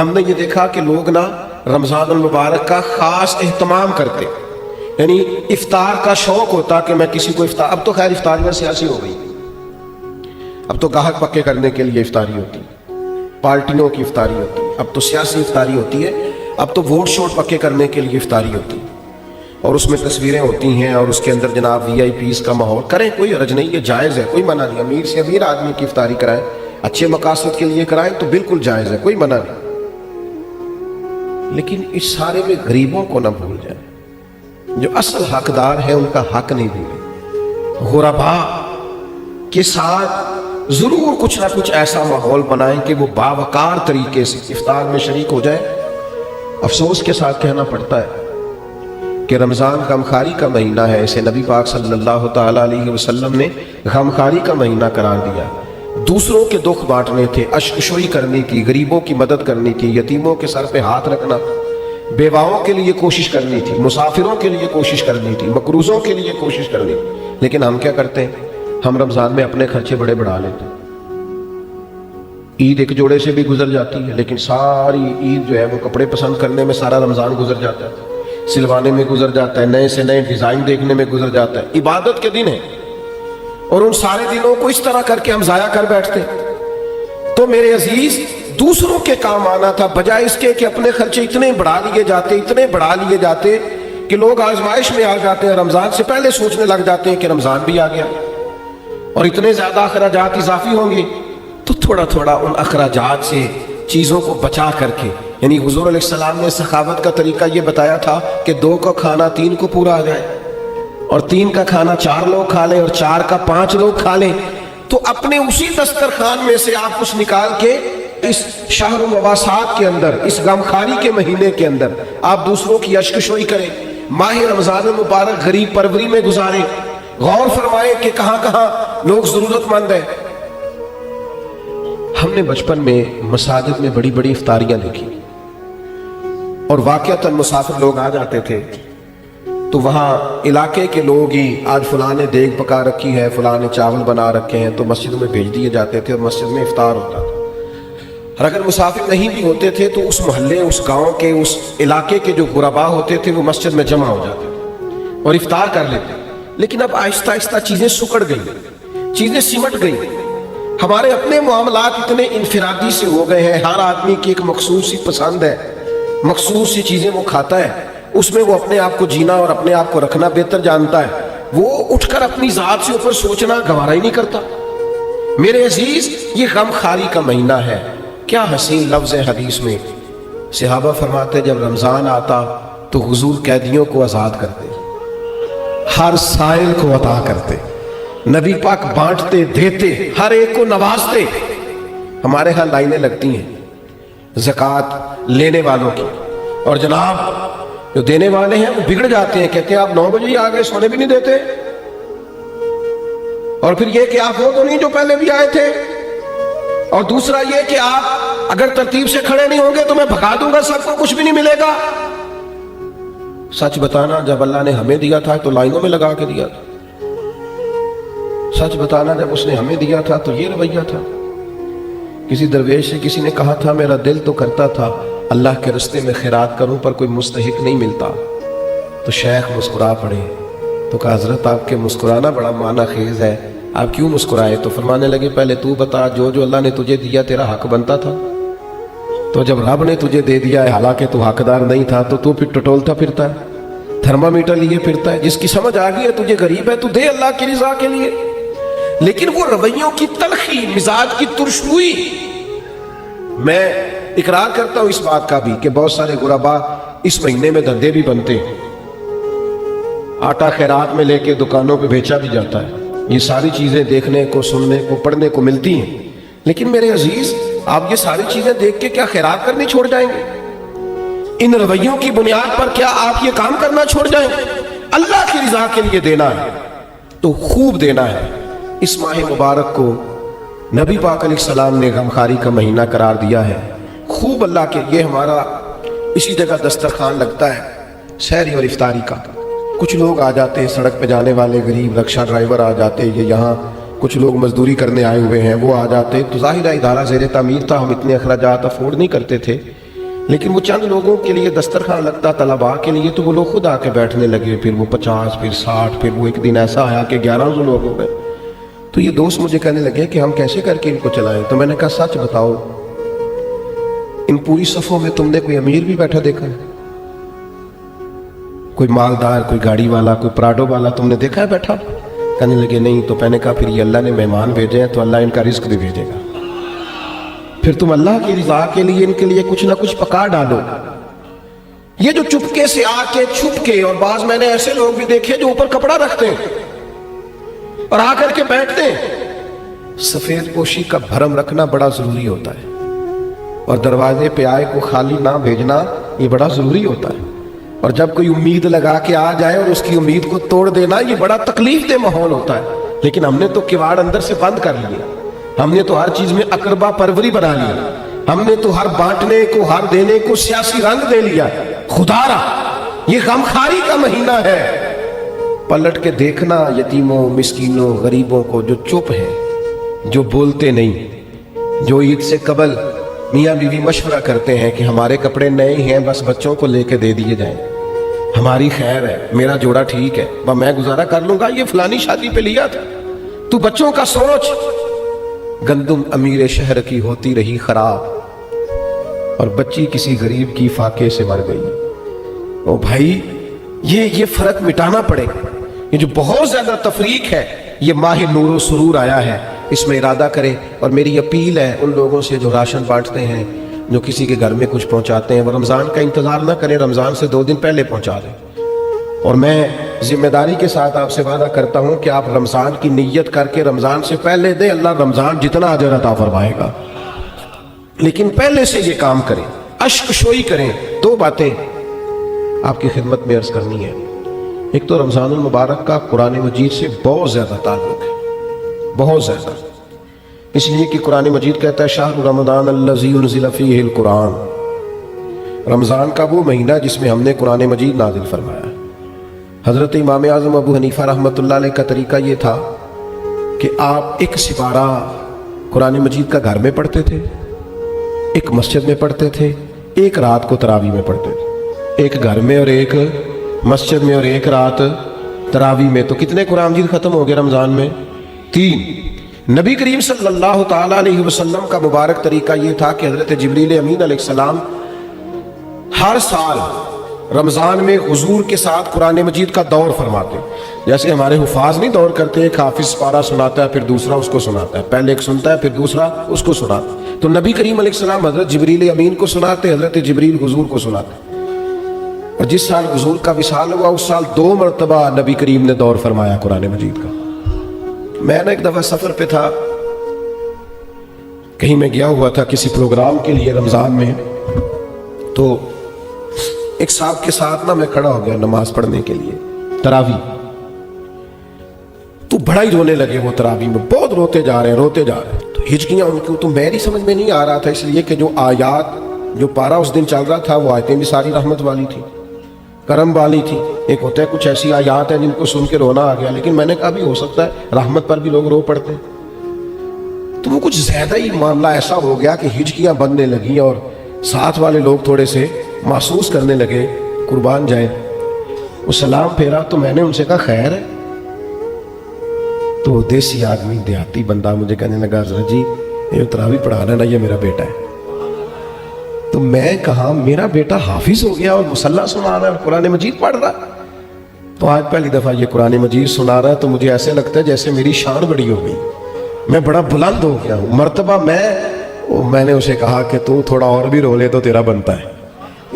ہم نے یہ دیکھا کہ لوگ نا رمضان المبارک کا خاص اہتمام کرتے، یعنی افطار کا شوق ہوتا کہ میں کسی کو افطار، اب تو خیر افطاریاں سیاسی ہو گئی، اب تو گاہک پکے کرنے کے لیے افطاری ہوتی، پارٹیوں کی افطاری ہوتی، اب تو سیاسی افطاری ہوتی ہے، اب تو ووٹ شوٹ پکے کرنے کے لیے افطاری ہوتی، اور اس میں تصویریں ہوتی ہیں اور اس کے اندر جناب وی آئی پیز کا ماحول، کریں کوئی حرج نہیں، یہ جائز ہے، کوئی منع نہیں، امیر سے امیر آدمی کی افطاری کرائیں، اچھے مقاصد کے لیے کرائیں تو بالکل جائز ہے، کوئی منع نہیں، لیکن اس سارے میں غریبوں کو نہ بھول جائیں، جو اصل حقدار ہیں ان کا حق نہیں بھولیں، غربا کے ساتھ ضرور کچھ نہ کچھ ایسا ماحول بنائیں کہ وہ باوقار طریقے سے افطار میں شریک ہو جائے۔ افسوس کے ساتھ کہنا پڑتا ہے کہ رمضان غمخواری کا مہینہ ہے، اسے نبی پاک صلی اللہ تعالیٰ علیہ وسلم نے غمخواری کا مہینہ قرار دیا، دوسروں کے دکھ بانٹنے تھے، اشکشوئی کرنی تھی، غریبوں کی مدد کرنی تھی، یتیموں کے سر پہ ہاتھ رکھنا، بیواؤں کے لیے کوشش کرنی تھی، مسافروں کے لیے کوشش کرنی تھی، مقروضوں کے لیے کوشش کرنی تھی، لیکن ہم کیا کرتے ہیں؟ ہم رمضان میں اپنے خرچے بڑے بڑھا لیتے ہیں، عید ایک جوڑے سے بھی گزر جاتی ہے، لیکن ساری عید جو ہے وہ کپڑے پسند کرنے میں سارا رمضان گزر جاتا ہے، سلوانے میں گزر جاتا ہے، نئے سے نئے ڈیزائن دیکھنے میں گزر جاتا ہے، عبادت کے دن ہے اور ان سارے دنوں کو اس طرح کر کے ہم ضائع کر بیٹھتے ہیں۔ تو میرے عزیز، دوسروں کے کام آنا تھا، بجائے اس کے کہ اپنے خرچے اتنے بڑھا لیے جاتے کہ لوگ آزمائش میں آ جاتے ہیں، رمضان سے پہلے سوچنے لگ جاتے ہیں کہ رمضان بھی آ گیا اور اتنے زیادہ اخراجات اضافی ہوں گے، تو تھوڑا تھوڑا ان اخراجات سے چیزوں کو بچا کر کے، یعنی حضور علیہ السلام نے سخاوت کا طریقہ یہ بتایا تھا کہ 2 کا کھانا 3 کو پورا آ جائے، اور 3 کا کھانا 4 لوگ کھا لیں، اور 4 کا 5 لوگ کھا لیں، تو اپنے اسی دسترخوان میں سے آپ کچھ نکال کے اس شہر مواسات کے اندر، اس غمخواری کے مہینے کے اندر آپ دوسروں کی اشکشوئی کریں، ماہ رمضان المبارک غریب پروری میں گزاریں، غور فرمائیں کہ کہاں کہاں لوگ ضرورت مند ہیں۔ ہم نے بچپن میں مساجد میں بڑی بڑی افطاریاں دیکھی، اور واقعتاً مسافر لوگ آ جاتے تھے تو وہاں علاقے کے لوگ ہی، آج فلاں نے دیگ پکا رکھی ہے، فلاں نے چاول بنا رکھے ہیں، تو مسجد میں بھیج دیے جاتے تھے اور مسجد میں افطار ہوتا تھا، اور اگر مسافر نہیں بھی ہوتے تھے تو اس محلے، اس گاؤں کے، اس علاقے کے جو غربا ہوتے تھے وہ مسجد میں جمع ہو جاتے تھے اور افطار کر لیتے۔ لیکن اب آہستہ آہستہ چیزیں سکڑ گئی، چیزیں سمٹ گئی، ہمارے اپنے معاملات اتنے انفرادی سے ہو گئے ہیں، ہر آدمی کی ایک مخصوص سی پسند ہے، مخصوص سی چیزیں وہ کھاتا ہے، اس میں وہ اپنے آپ کو جینا اور اپنے آپ کو رکھنا بہتر جانتا ہے، وہ اٹھ کر اپنی ذات سے اوپر سوچنا گوارا ہی نہیں کرتا۔ میرے عزیز، یہ غمخواری کا مہینہ ہے، کیا حسین لفظ ہے حدیث میں، صحابہ فرماتے جب رمضان آتا تو حضور قیدیوں کو آزاد کرتے، ہر سائل کو عطا کرتے، نبی پاک بانٹتے، دیتے، ہر ایک کو نوازتے۔ ہمارے ہاں لائنیں لگتی ہیں زکوٰۃ لینے والوں کی، اور جناب جو دینے والے ہیں وہ بگڑ جاتے ہیں، کہتے ہیں آپ 9 بجے ہی آ گئے، سونے بھی نہیں دیتے، اور پھر یہ کہ آپ وہ تو نہیں جو پہلے بھی آئے تھے، اور دوسرا یہ کہ آپ اگر ترتیب سے کھڑے نہیں ہوں گے تو میں بھگا دوں گا سب کو، کچھ بھی نہیں ملے گا۔ سچ بتانا، جب اللہ نے ہمیں دیا تھا تو لائنوں میں لگا کے دیا تھا، سچ بتانا جب اس نے ہمیں دیا تھا تو یہ رویہ تھا۔ کسی درویش سے کسی نے کہا تھا میرا دل تو کرتا تھا اللہ کے رستے میں خیرات کروں پر کوئی مستحق نہیں ملتا، تو شیخ مسکرا پڑے، تو کہا حضرت آپ کے مسکرانا بڑا معنی خیز ہے، آپ کیوں مسکرائے؟ تو فرمانے لگے پہلے تو بتا، جو جو اللہ نے تجھے دیا تیرا حق بنتا تھا، تو جب رب نے تجھے دے دیا ہے حالانکہ تو حقدار نہیں تھا تو پھر ٹٹولتا پھرتا ہے، تھرمامیٹر لیے پھرتا ہے۔ جس کی سمجھ آ گئی ہے تجھے غریب ہے تو دے اللہ کی رضا کے لیے، لیکن وہ رویوں کی تلخی، مزاج کی ترشروئی، میں اقرار کرتا ہوں اس بات کا بھی کہ بہت سارے غربا اس مہینے میں دھندے بھی بنتے ہیں، آٹا خیرات میں لے کے دکانوں پہ بیچا بھی جاتا ہے، یہ ساری چیزیں دیکھنے کو، سننے کو، پڑھنے کو ملتی ہیں، لیکن میرے عزیز آپ یہ ساری چیزیں دیکھ کے کیا خیرات کرنی چھوڑ جائیں گے؟ ان رویوں کی بنیاد پر کیا آپ یہ کام کرنا چھوڑ جائیں گے؟ اللہ کی رضا کے لیے دینا ہے تو خوب دینا ہے۔ اس ماہ مبارک کو نبی پاک علیہ السلام نے غمخواری کا مہینہ قرار دیا ہے، خوب اللہ کے لیے ہمارا اسی جگہ دسترخوان لگتا ہے سحری اور افطاری کا، کچھ لوگ آ جاتے ہیں، سڑک پہ جانے والے غریب رکشہ ڈرائیور آ جاتے ہیں، یہاں کچھ لوگ مزدوری کرنے آئے ہوئے ہیں وہ آ جاتے، تو ظاہرہ ادارہ زیر تعمیر تھا، ہم اتنے اخراجات افورڈ نہیں کرتے تھے، لیکن وہ چند لوگوں کے لیے دسترخوان لگتا طلباء کے لیے، تو وہ لوگ خود آ کے بیٹھنے لگے، پھر وہ 50، پھر 60، پھر وہ ایک دن ایسا آیا کہ 1100 لوگ ہو گئے۔ تو یہ دوست مجھے کہنے لگے کہ ہم کیسے کر کے ان کو چلائیں؟ تو میں نے کہا سچ بتاؤ، ان پوری صفوں میں تم نے کوئی امیر بھی بیٹھا دیکھا ہے؟ کوئی مالدار، کوئی گاڑی والا، کوئی پراڈو والا تم نے دیکھا ہے بیٹھا؟ کہنے لگے نہیں۔ تو میں نے کہا پھر یہ اللہ نے مہمان بھیجے ہیں تو اللہ ان کا رزق بھی بھیجے گا، پھر تم اللہ کی رضا کے لیے ان کے لیے کچھ نہ کچھ پکا ڈالو۔ یہ جو چپکے سے آ کے چھپ کے، اور بعض میں نے ایسے لوگ بھی دیکھے جو اوپر کپڑا رکھتے ہیں اور آ کر کے بیٹھتے ہیں، سفید پوشی کا بھرم رکھنا بڑا ضروری ہوتا ہے، اور دروازے پہ آئے کو خالی نہ بھیجنا یہ بڑا ضروری ہوتا ہے، اور جب کوئی امید لگا کے آ جائے اور اس کی امید کو توڑ دینا یہ بڑا تکلیف دہ ماحول ہوتا ہے۔ لیکن ہم نے تو کواڑ اندر سے بند کر لیا، ہم نے تو ہر چیز میں اقربا پروری بنا لیا، ہم نے تو ہر بانٹنے کو، ہر دینے کو سیاسی رنگ دے لیا۔ خدا را یہ غمخواری کا مہینہ ہے، پلٹ کے دیکھنا یتیموں، مسکینوں، غریبوں کو جو چپ ہیں، جو بولتے نہیں، جو عید سے قبل میاں بیوی مشورہ کرتے ہیں کہ ہمارے کپڑے نئے ہیں بس بچوں کو لے کے دے دیے جائیں، ہماری خیر ہے، میرا جوڑا ٹھیک ہے، میں گزارا کر لوں گا، یہ فلانی شادی پہ لیا تھا، تو بچوں کا سوچ۔ گندم امیر شہر کی ہوتی رہی خراب، اور بچی کسی غریب کی فاقے سے مر گئی۔ او بھائی یہ فرق مٹانا پڑے گا۔ یہ جو بہت زیادہ تفریق ہے، یہ ماہ نور و سرور آیا ہے، اس میں ارادہ کریں۔ اور میری اپیل ہے ان لوگوں سے جو راشن بانٹتے ہیں، جو کسی کے گھر میں کچھ پہنچاتے ہیں، وہ رمضان کا انتظار نہ کریں، رمضان سے 2 دن پہلے پہنچا دیں۔ اور میں ذمہ داری کے ساتھ آپ سے وعدہ کرتا ہوں کہ آپ رمضان کی نیت کر کے رمضان سے پہلے دیں، اللہ رمضان جتنا اجر عطا فرمائے گا، لیکن پہلے سے یہ کام کریں، اشک شوئی کریں۔ 2 باتیں آپ کی خدمت میں عرض کرنی ہے۔ ایک تو رمضان المبارک کا قرآن مجید سے بہت زیادہ تعلق ہے، بہت زیادہ، اس لیے کہ قرآن مجید کہتا ہے شہر رمضان الذی انزل فیہ القرآن، رمضان کا وہ مہینہ جس میں ہم نے قرآن مجید نازل فرمایا۔ حضرت امام اعظم ابو حنیفہ رحمۃ اللہ علیہ کا طریقہ یہ تھا کہ آپ ایک سپارہ قرآن مجید کا گھر میں پڑھتے تھے، ایک مسجد میں پڑھتے تھے، ایک رات کو تراویح میں پڑھتے تھے، ایک گھر میں اور ایک مسجد میں اور ایک رات تراویح میں۔ تو کتنے قرآن مجید ختم ہو گئے رمضان میں؟ 3۔ نبی کریم صلی اللہ تعالیٰ علیہ وسلم کا مبارک طریقہ یہ تھا کہ حضرت جبریل امین علیہ السلام ہر سال رمضان میں حضور کے ساتھ قرآن مجید کا دور فرماتے، جیسے ہمارے حفاظ نہیں دور کرتے، ایک حافظ پارہ سناتا ہے پھر دوسرا اس کو سناتا ہے، پہلے ایک سنتا ہے پھر دوسرا اس کو سناتا ہے۔ تو نبی کریم علیہ السلام حضرت جبریل امین کو سناتے، حضرت جبریل حضور کو سناتے۔ اور جس سال حضور کا وصال ہوا اس سال 2 مرتبہ نبی کریم نے دور فرمایا قرآن مجید کا۔ میں نے ایک دفعہ سفر پہ تھا، کہیں میں گیا ہوا تھا کسی پروگرام کے لیے رمضان میں، تو ایک صاحب کے ساتھ میں کھڑا ہو گیا نماز پڑھنے کے لیے تراویح، تو بڑا ہی رونے لگے وہ تراویح میں، بہت روتے جا رہے ہیں، تو ہچکیاں ان کی، تو میری سمجھ میں نہیں آ رہا تھا، اس لیے کہ جو آیات، جو پارہ اس دن چل رہا تھا وہ آیتیں بھی ساری رحمت والی تھی، کرم والی تھی۔ ایک ہوتا ہے کچھ ایسی آیات ہیں جن کو سن کے رونا آ گیا، لیکن میں نے کہا بھی ہو سکتا ہے رحمت پر بھی لوگ رو پڑتے ہیں، تو وہ کچھ زیادہ ہی معاملہ ایسا ہو گیا کہ ہچکیاں بننے لگیں، اور ساتھ والے لوگ تھوڑے سے محسوس کرنے لگے قربان جائیں۔ وہ سلام پھیرا تو میں نے ان سے کہا خیر ہے؟ تو دیسی آدمی، دیہاتی بندہ مجھے کہنے لگا حضرت جی یہ تراویح پڑھا رہا ہے نا، یہ میرا بیٹا ہے۔ تو میں کہا میرا بیٹا حافظ ہو گیا اور مصلی سنا رہا ہے اور قرآن مجید پڑھ رہا ہے؟ تو آج پہلی دفعہ یہ قرآن مجید سنا رہا ہے، تو مجھے ایسے لگتا ہے جیسے میری شان بڑی ہو گئی، میں بڑا بلند ہو گیا ہوں۔ مرتبہ میں نے اسے کہا کہ تو تھوڑا اور بھی رو لے تو تیرا بنتا ہے،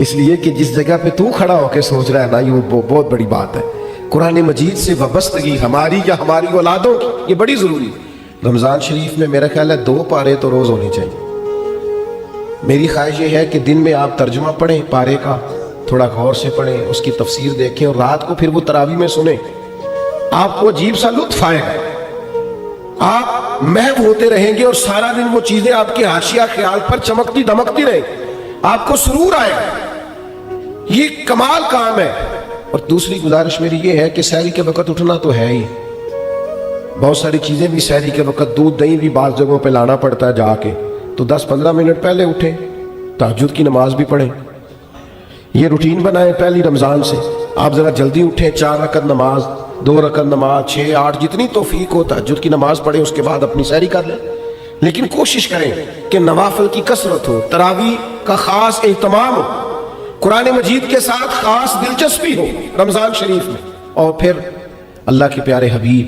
اس لیے کہ جس جگہ پہ تو کھڑا ہو کے سوچ رہا ہے نا، یہ بہت بڑی بات ہے۔ قرآن مجید سے وابستگی ہماری یا ہماری اولادوں کی یہ بڑی ضروری ہے۔ رمضان شریف میں میرا خیال ہے 2 پارے تو روز ہونے چاہیے۔ میری خواہش یہ ہے کہ دن میں آپ ترجمہ پڑھیں پارے کا، تھوڑا غور سے پڑھیں، اس کی تفسیر دیکھیں، اور رات کو پھر وہ تراویح میں سنیں، آپ کو عجیب سا لطف آئے گا، آپ محو ہوتے رہیں گے، اور سارا دن وہ چیزیں آپ کے حاشیہ خیال پر چمکتی دمکتی رہیں، آپ کو سرور آئے گا۔ یہ کمال کام ہے۔ اور دوسری گزارش میری یہ ہے کہ سحری کے وقت اٹھنا تو ہے ہی، بہت ساری چیزیں بھی سحری کے وقت، دودھ دہی بھی بعض جگہوں پہ لانا پڑتا ہے جا کے، تو 10-15 منٹ پہلے اٹھیں، تہجد کی نماز بھی پڑھیں، یہ روٹین بنائیں پہلی رمضان سے، آپ ذرا جلدی اٹھیں، 4 رکعت نماز، 2 رکعت نماز، 6 8 جتنی توفیق ہو تہجد کی نماز پڑھیں، اس کے بعد اپنی سحری کر لیں، لیکن کوشش کریں کہ نوافل کی کثرت ہو، تراویح کا خاص اہتمام ہو، قرآن مجید کے ساتھ خاص دلچسپی ہو رمضان شریف میں۔ اور پھر اللہ کے پیارے حبیب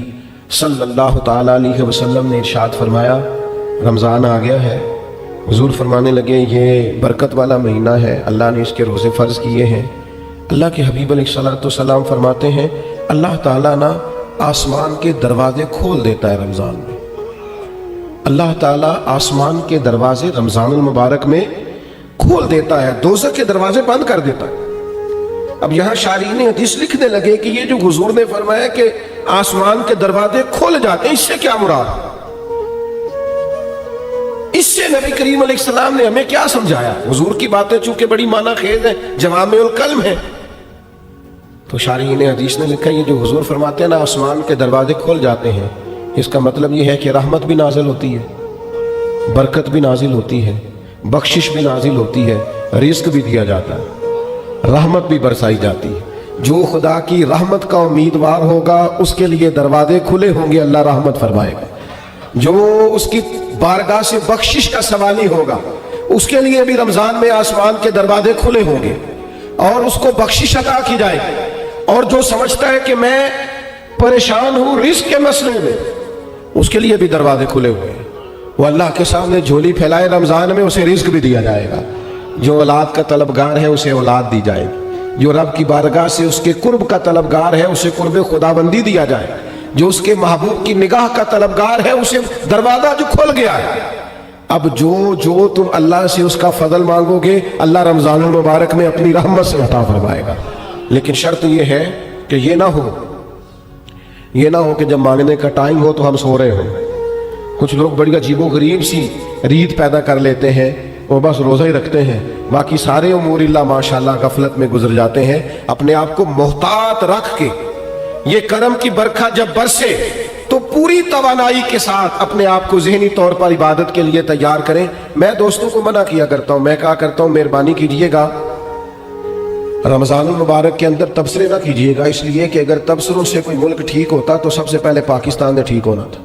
صلی اللہ تعالیٰ علیہ وسلم نے ارشاد فرمایا، رمضان آ گیا ہے، حضور فرمانے لگے یہ برکت والا مہینہ ہے، اللہ نے اس کے روزے فرض کیے ہیں۔ اللہ کے حبیب علیہ السلام فرماتے ہیں اللہ تعالیٰ نا آسمان کے دروازے کھول دیتا ہے رمضان میں، اللہ تعالیٰ آسمان کے دروازے رمضان المبارک میں کھول دیتا ہے، دوزخ کے دروازے بند کر دیتا ہے۔ اب یہاں شارحین حدیث لکھنے لگے کہ یہ جو حضور نے فرمایا کہ آسمان کے دروازے کھول جاتے ہیں، اس سے کیا مراد؟ اس سے نبی کریم علیہ السلام نے ہمیں کیا سمجھایا؟ حضور کی باتیں چونکہ بڑی معنی خیز ہیں، جوامع الکلم ہیں، تو شارحین حدیث نے لکھا یہ جو حضور فرماتے ہیں نا آسمان کے دروازے کھول جاتے ہیں، اس کا مطلب یہ ہے کہ رحمت بھی نازل ہوتی ہے، برکت بھی نازل ہوتی ہے، بخشش بھی نازل ہوتی ہے، رزق بھی دیا جاتا ہے، رحمت بھی برسائی جاتی ہے۔ جو خدا کی رحمت کا امیدوار ہوگا اس کے لیے دروازے کھلے ہوں گے، اللہ رحمت فرمائے گا۔ جو اس کی بارگاہ سے بخشش کا سوالی ہوگا اس کے لیے بھی رمضان میں آسمان کے دروازے کھلے ہوں گے اور اس کو بخشش عطا کی جائے گی۔ اور جو سمجھتا ہے کہ میں پریشان ہوں رزق کے مسئلے میں، اس کے لیے بھی دروازے کھلے ہوئے ہیں، وہ اللہ کے سامنے جھولی پھیلائے رمضان میں، اسے رزق بھی دیا جائے گا۔ جو اولاد کا طلبگار ہے اسے اولاد دی جائے گی، جو رب کی بارگاہ سے اس کے قرب کا طلبگار ہے اسے قرب خداوندی دیا جائے گا، جو اس کے محبوب کی نگاہ کا طلبگار ہے اسے دروازہ جو کھل گیا ہے۔ اب جو تم اللہ سے اس کا فضل مانگو گے اللہ رمضان المبارک میں اپنی رحمت سے عطا فرمائے گا، لیکن شرط یہ ہے کہ یہ نہ ہو کہ جب مانگنے کا ٹائم ہو تو ہم سو رہے ہوں۔ کچھ لوگ بڑی عجیب و غریب سی ریت پیدا کر لیتے ہیں، وہ بس روزہ ہی رکھتے ہیں، باقی سارے امور اللہ ماشاءاللہ غفلت میں گزر جاتے ہیں۔ اپنے آپ کو محتاط رکھ کے یہ کرم کی برکھا جب برسے تو پوری توانائی کے ساتھ اپنے آپ کو ذہنی طور پر عبادت کے لیے تیار کریں۔ میں دوستوں کو منع کیا کرتا ہوں، میں کہا کرتا ہوں مہربانی کیجئے گا رمضان المبارک کے اندر تبصرے نہ کیجئے گا، اس لیے کہ اگر تبصروں سے کوئی ملک ٹھیک ہوتا تو سب سے پہلے پاکستان نے ٹھیک ہونا تھا۔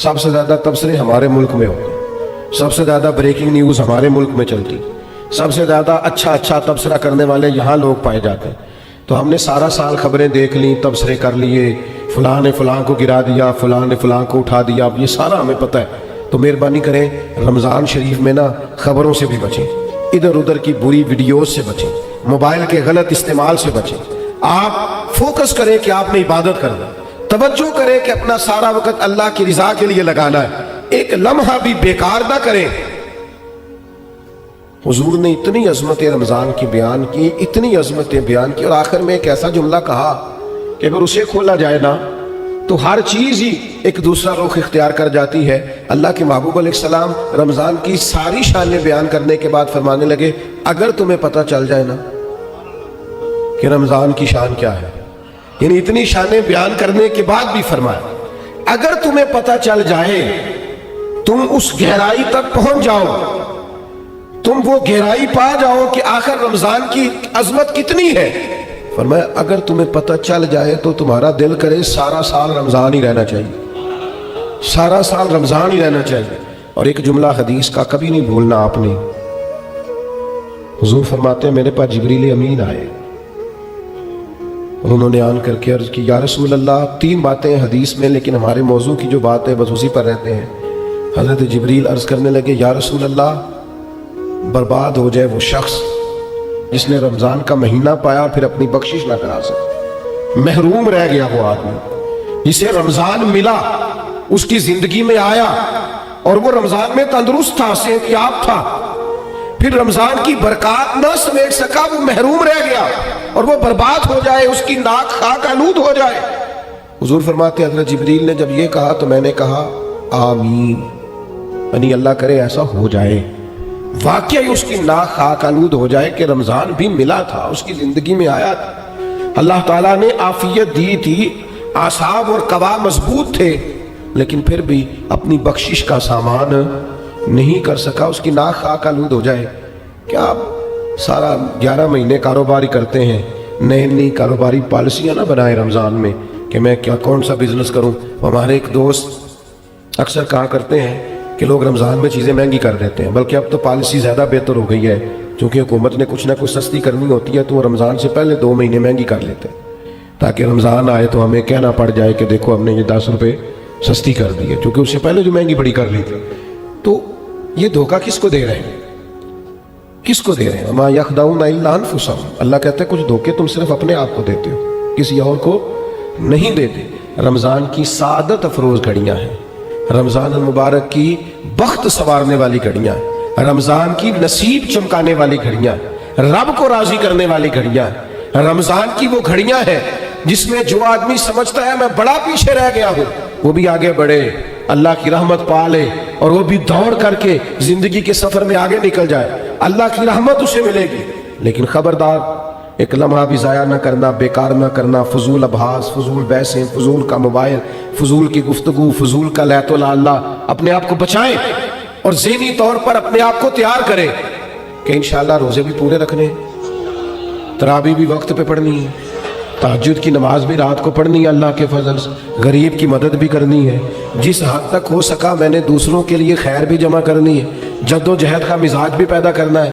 سب سے زیادہ تبصرے ہمارے ملک میں ہوتے، سب سے زیادہ بریکنگ نیوز ہمارے ملک میں چلتی، سب سے زیادہ اچھا تبصرہ کرنے والے یہاں لوگ پائے جاتے ہیں۔ تو ہم نے سارا سال خبریں دیکھ لیں، تبصرے کر لیے، فلاں نے فلاں کو گرا دیا، فلاں نے فلاں کو اٹھا دیا، اب یہ سارا ہمیں پتہ ہے۔ تو مہربانی کریں رمضان شریف میں نا خبروں سے بھی بچیں، ادھر ادھر کی بری ویڈیوز سے بچیں، موبائل کے غلط استعمال سے بچیں۔ آپ فوکس کریں کہ آپ نے عبادت کرنا، توجہ کریں کہ اپنا سارا وقت اللہ کی رضا کے لیے لگانا ہے، ایک لمحہ بھی بیکار نہ کریں۔ حضور نے اتنی عظمت رمضان کی بیان کی، اتنی عظمتیں بیان کی، اور آخر میں ایک ایسا جملہ کہا کہ اگر اسے کھولا جائے نا تو ہر چیز ہی ایک دوسرا رخ اختیار کر جاتی ہے۔ اللہ کے محبوب علیہ السلام رمضان کی ساری شانیں بیان کرنے کے بعد فرمانے لگے اگر تمہیں پتہ چل جائے نا کہ رمضان کی شان کیا ہے، یعنی اتنی شانیں بیان کرنے کے بعد بھی فرمایا اگر تمہیں پتہ چل جائے تم اس گہرائی تک پہنچ جاؤ، تم وہ گہرائی پا جاؤ کہ آخر رمضان کی عظمت کتنی ہے۔ فرمایا اگر تمہیں پتہ چل جائے تو تمہارا دل کرے سارا سال رمضان ہی رہنا چاہیے، سارا سال رمضان ہی رہنا چاہیے۔ اور ایک جملہ حدیث کا کبھی نہیں بھولنا آپ نے، حضور فرماتے ہیں میرے پاس جبریل امین آئے، انہوں نے آن کر کے عرض کی یا رسول اللہ، 3 باتیں حدیث میں لیکن ہمارے موضوع کی جو بات ہے بس اسی پر رہتے ہیں۔ حضرت جبریل عرض کرنے لگے یا رسول اللہ، برباد ہو جائے وہ شخص جس نے رمضان کا مہینہ پایا پھر اپنی بخشش نہ کرا سکے، محروم رہ گیا وہ آدمی جسے رمضان ملا، اس کی زندگی میں آیا اور وہ رمضان میں تندرست تھا، صحت یاب تھا، پھر رمضان کی برکات نہ سمیٹ سکا، وہ محروم رہ گیا اور وہ برباد ہو جائے، اس کی ناک خاک آلود ہو جائے۔ حضور فرماتے حضرت جبریل نے جب یہ کہا تو میں نے کہا آمین، یعنی اللہ کرے ایسا ہو جائے، واقعی اس کی ناک خاک آلود ہو جائے کہ رمضان بھی ملا تھا، اس کی زندگی میں آیا تھا، اللہ تعالیٰ نے عافیت دی تھی، اعصاب اور قوا مضبوط تھے، لیکن پھر بھی اپنی بخشش کا سامان نہیں کر سکا، اس کی ناک خاک آلود ہو جائے۔ کیا سارا 11 مہینے کاروباری کرتے ہیں، نئی نئی کاروباری پالیسیاں نہ بنائیں رمضان میں کہ میں کیا کون سا بزنس کروں۔ ہمارے ایک دوست اکثر کہا کرتے ہیں کہ لوگ رمضان میں چیزیں مہنگی کر دیتے ہیں، بلکہ اب تو پالیسی زیادہ بہتر ہو گئی ہے، چونکہ حکومت نے کچھ نہ کچھ سستی کرنی ہوتی ہے تو وہ رمضان سے پہلے 2 مہینے مہنگی کر لیتے ہیں تاکہ رمضان آئے تو ہمیں کہنا پڑ جائے کہ دیکھو ہم نے یہ 10 روپے سستی کر دی ہے، چونکہ اس سے پہلے جو مہنگی بڑی کر لی تھی۔ تو یہ دھوکہ کس کو دے رہے ہیں؟ کس کو دے رہے ہیں؟ وَمَا يَخْدَعُونَ إِلَّا أَنفُسَهُمْ، اللہ کہتا ہے کچھ دھوکے تم صرف اپنے آپ کو دیتے ہو، کسی اور کو نہیں دیتے۔ رمضان کی سعادت افروز گھڑیاں ہیں، رمضان المبارک کی بخت سنوارنے والی گھڑیاں ہیں، رمضان کی نصیب چمکانے والی گھڑیاں ہیں، رب کو راضی کرنے والی گھڑیاں ہیں۔ رمضان کی وہ گھڑیاں ہیں جس میں جو آدمی سمجھتا ہے میں بڑا پیچھے رہ گیا ہوں، وہ بھی آگے بڑھے، اللہ کی رحمت پا لے، اور وہ بھی دوڑ کر کے زندگی کے سفر میں آگے نکل جائے، اللہ کی رحمت اسے ملے گی۔ لیکن خبردار، ایک لمحہ بھی ضائع نہ کرنا، بیکار نہ کرنا، فضول ابحاث، فضول بحثیں، فضول کا موبائل، فضول کی گفتگو، فضول کا لیت و لالا، اپنے آپ کو بچائیں اور ذہنی طور پر اپنے آپ کو تیار کریں کہ انشاءاللہ روزے بھی پورے رکھنے ہیں، تراویح بھی وقت پہ پڑھنی ہے، تہجد کی نماز بھی رات کو پڑھنی ہے اللہ کے فضل سے، غریب کی مدد بھی کرنی ہے، جس حد تک ہو سکا میں نے دوسروں کے لیے خیر بھی جمع کرنی ہے، جد و جہد کا مزاج بھی پیدا کرنا ہے۔